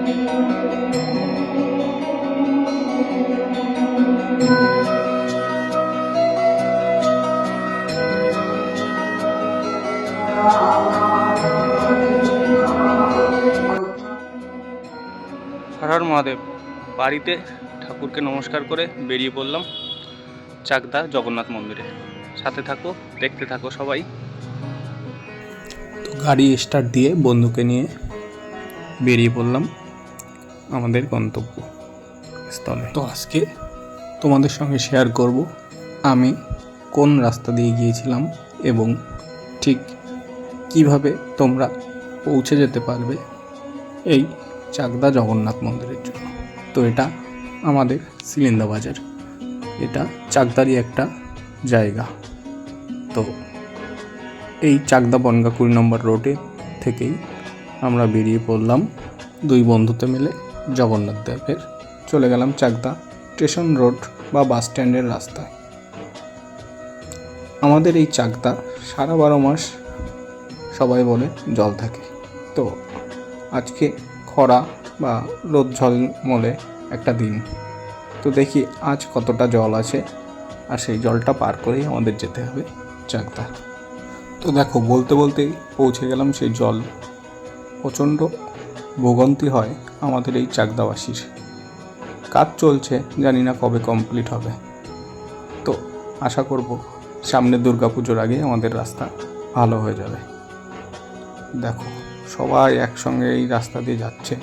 হর হর মহাদেব। বাড়িতে ঠাকুরকে নমস্কার করে বেরিয়ে পড়লাম চাকদা জগন্নাথ মন্দিরে। সাথে থাকো, দেখতে থাকো সবাই। তো গাড়ি স্টার্ট দিয়ে বন্ধুকে নিয়ে বেরিয়ে পড়লাম আমাদের গন্তব্য স্থলে। তো আজকে তোমাদের সঙ্গে শেয়ার করব আমি কোন রাস্তা দিয়ে গিয়েছিলাম এবং ঠিক কিভাবে তোমরা পৌঁছে যেতে পারবে এই চাকদা জগন্নাথ মন্দিরের জন্য। তো এটা আমাদের সিলিন্দা বাজার, এটা চাকদারই একটা জায়গা। তো এই চাকদা বনগা 20 নম্বর রোডে থেকেই আমরা বেরিয়ে পড়লাম দুই বন্ধুতে মিলে জগন্নাথ দেবের। চলে গেলাম চাকদা স্টেশন রোড বা বাস স্ট্যান্ডের রাস্তায়। আমাদের এই চাকদা সারা 12 মাস সবাই বলে জল থাকে। তো আজকে খরা বা রোদ ঝলমলে একটা দিন, তো দেখি আজ কতটা জল আছে, আর সেই জলটা পার করেই আমাদের যেতে হবে চাকদা। তো দেখো, বলতে বলতেই পৌঁছে গেলাম সেই জল। প্রচণ্ড ভোগান্তি হয় আমাদের এই চাকদাবাসীর। কাজ চলছে, জানি না কবে কমপ্লিট হবে। তো আশা করব সামনে দুর্গাপুজোর আগে আমাদের রাস্তা ভালো হয়ে যাবে। দেখো, সবাই একসঙ্গে এই রাস্তা দিয়ে যাচ্ছে।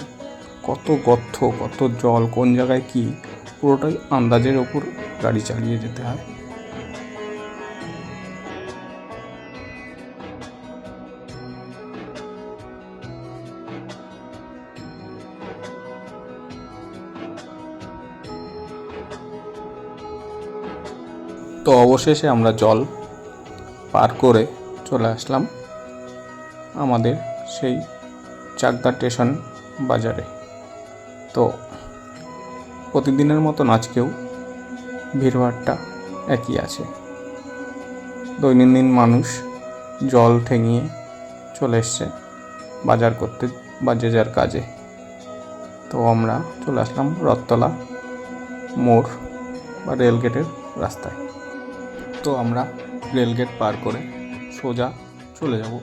কত গর্ত, কত জল, কোন জায়গায় কি, পুরোটাই আন্দাজের ওপর গাড়ি চালিয়ে যেতে হয়। তো অবশেষে আমরা জল পার করে চলে আসলাম আমাদের সেই চাকদা স্টেশন বাজারে। তো প্রতিদিনের মতন আজকেও ভিড়ভাড়টা একই আছে। দৈনন্দিন মানুষ জল ঠেঙিয়ে চলে এসছে বাজার করতে বা যে যার কাজে। তো আমরা চলে আসলাম রথতলা মোড় বা রেলগেটের রাস্তায়। তো আমরা রেলগেট পার করে সোজা চলে যাব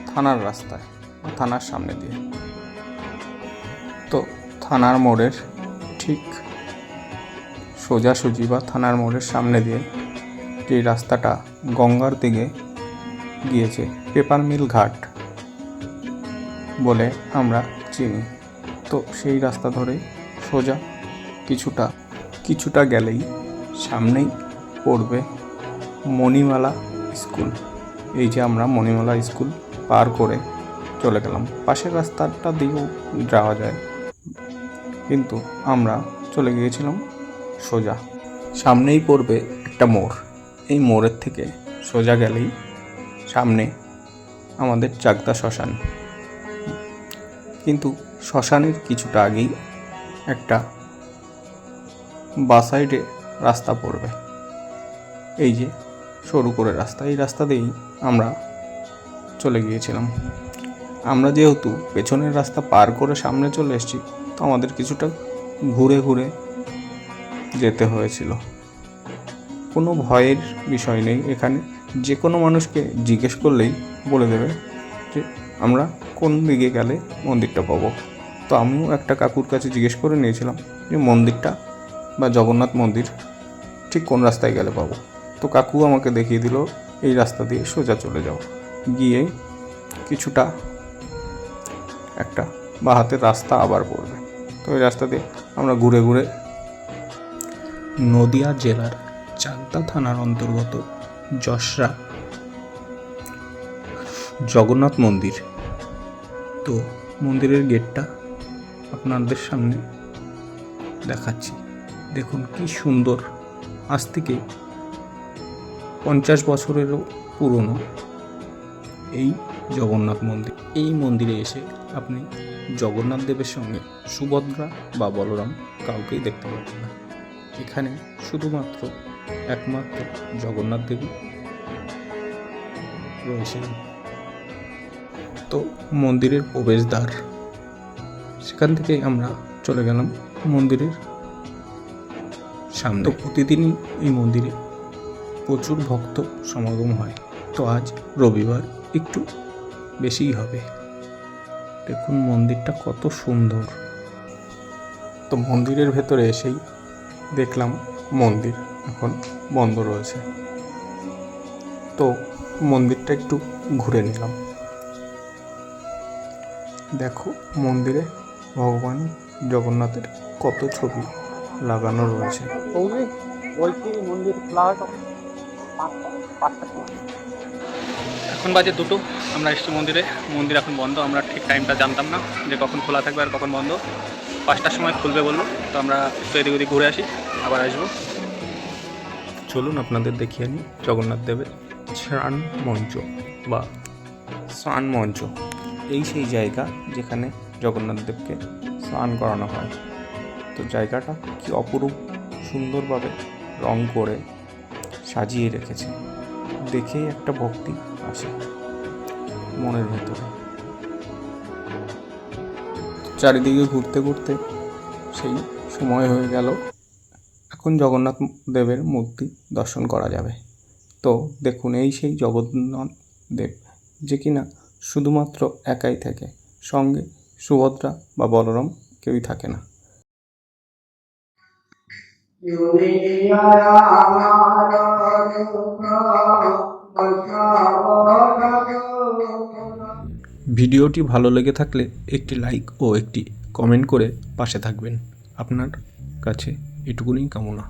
থানার রাস্তায় বা থানার সামনে দিয়ে। তো থানার মোড়ের ঠিক সোজাসুজি বা থানার মোড়ের সামনে দিয়ে যে রাস্তাটা গঙ্গার দিকে গিয়েছে, পেপার মিল ঘাট বলে আমরা চিনি। তো সেই রাস্তা ধরে সোজা কিছুটা গেলেই সামনেই পড়বে মণিমালা স্কুল। এই যে আমরা মণিমালা স্কুল পার করে চলে গেলাম। পাশের রাস্তাটা দিয়েও যাওয়া যায়, কিন্তু আমরা চলে গিয়েছিলাম সোজা। সামনেই পড়বে একটা মোড়। এই মোড়ের থেকে সোজা গেলেই সামনে আমাদের চাকদা শ্মশান। কিন্তু শ্মশানের কিছুটা আগেই একটা বাঁ সাইডে রাস্তা পড়বে। এই যে সরু করে রাস্তা, এই রাস্তা দিয়েই আমরা চলে গিয়েছিলাম। আমরা যেহেতু পেছনের রাস্তা পার করে সামনে চলে এসেছি, তো আমাদের কিছুটা ঘুরে ঘুরে যেতে হয়েছিল। কোনো ভয়ের বিষয় নেই এখানে। যে কোনো মানুষকে জিজ্ঞেস করলেই বলে দেবে যে আমরা কোন দিকে গেলে মন্দিরটা পাবো। তো আমিও একটা কাকুর কাছে জিজ্ঞেস করে নিয়েছিলাম যে মন্দিরটা বা জগন্নাথ মন্দির ঠিক কোন রাস্তায় গেলে পাবো। তো কাকু আমাকে দেখিয়ে দিল এই রাস্তা দিয়ে সোজা চলে যাও, গিয়ে কিছুটা একটা বা হাতের রাস্তা আবার পড়বে। তো এই রাস্তা দিয়ে আমরা ঘুরে ঘুরে নদিয়া জেলার চাকদা থানার অন্তর্গত যশরা জগন্নাথ মন্দির। তো মন্দিরের গেটটা আপনাদের সামনে দেখাচ্ছি। দেখুন কি সুন্দর, আজ থেকে 50 বছরেরও পুরনো এই জগন্নাথ মন্দির। এই মন্দিরে এসে আপনি জগন্নাথ দেবের সঙ্গে সুভদ্রা বা বলরাম কাউকেই দেখতে পাবেন না। এখানে শুধুমাত্র একমাত্র জগন্নাথ দেবী রয়েছেন। তো মন্দিরের প্রবেশদ্বার সেখান থেকে আমরা চলে গেলাম মন্দিরের সামনে। তো প্রতিদিনই এই মন্দিরে প্রচুর ভক্ত সমাগম হয়, তো আজ রবিবার একটু বেশিই হবে। দেখুন মন্দিরটা কত সুন্দর। তো মন্দিরের ভেতরে এসেই দেখলাম মন্দির এখন বন্ধ রয়েছে, তো মন্দিরটা একটু ঘুরে নিলাম। দেখো মন্দিরে ভগবান জগন্নাথের কত ছবি লাগানো রয়েছে। এখন বাজে 2টো, আমরা এসেছি মন্দিরে। মন্দির এখন বন্ধ, আমরা ঠিক টাইমটা জানতাম না যে কখন খোলা থাকবে আর কখন বন্ধ। 5টার সময় খুলবে বললো, তো আমরা একটু এদিক ওদিক ঘুরে আসি, আবার আসবো। চলুন আপনাদের দেখিয়ে নিই জগন্নাথ দেবের স্নান মঞ্চ বা স্নান মঞ্চ। এই সেই জায়গা যেখানে জগন্নাথ দেবকে স্নান করানো হয়। তো জায়গাটা কি অপরূপ সুন্দরভাবে রং করে সাজিয়ে রেখেছে, দেখেই একটা ভক্তি আসে মনের ভেতরে। চারিদিকে ঘুরতে ঘুরতে সেই সময় হয়ে গেল, এখন জগন্নাথ দেবের মূর্তি দর্শন করা যাবে। তো দেখুন এই সেই জগন্নাথ দেব যে কিনা শুধুমাত্র একাই থাকে, সঙ্গে সুভদ্রা বা বলরাম কেউই থাকে না। ভিডিওটি ভালো লেগে থাকলে একটি লাইক ও একটি কমেন্ট করে পাশে থাকবেন। আপনার কাছে এটুকুনি কামনা।